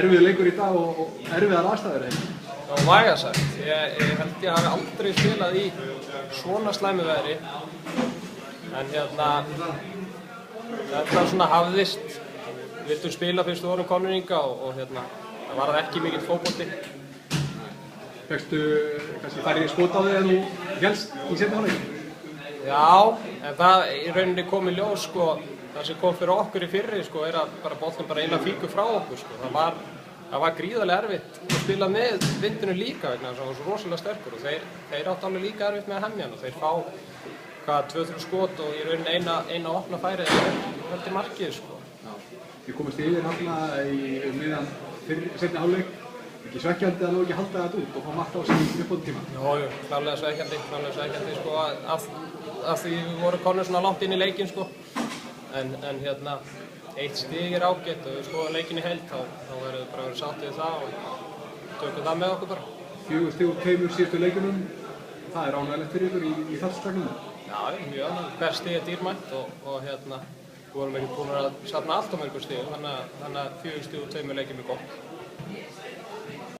erfiður leikur í dag og erfiðar aðstæður hérna. Og vægast sagt, ég held ég hafi aldrei spilað í svona slæmu veðri. En þetta svona hafðist. Við vildum spila fyrst við vorum komnir hingað og það var ekki mikill fótbolti. Fékkstu kannski færri skot á þig en þú hélst í seinni hálfleik? Já, en það í rauninni kom í ljós sko, það sem kom fyrir okkur í fyrri sko, að bara boltinn bara eiginlega fíkur frá okkur sko. Það var gríðarlega erfitt að spila með vindinu líka vegna þess að það var svo rosalega sterkur og þeir áttu alveg líka erfitt með að hemja hann og þeir fá 2-3 skot og í rauninni eina opna færið til markið sko. Þið komist yfir hérna í miðjan seinni hálfleik. Ekki svekkjandi að ná ekki halda þetta út og fá mark á sig í uppbótartíma? Jú, klárlega svekkjandi sko, af því við vorum konur svona langt inn í leikinn sko. En eitt stig ágætt og við skoðum leikinn í heild, þá verðum við bara verið sátt við það og tökum það með okkur bara. 4 stig úr 2 síðustu leikunum, það er ánægilegt fyrir ykkur í fallstaknum? Já, mjög ánægilegt. Hvert stig er dýrmætt og við vorum ekki búin að safna allt á mörgum stigum, þannig að 4 stig úr 2 leikjum er gott.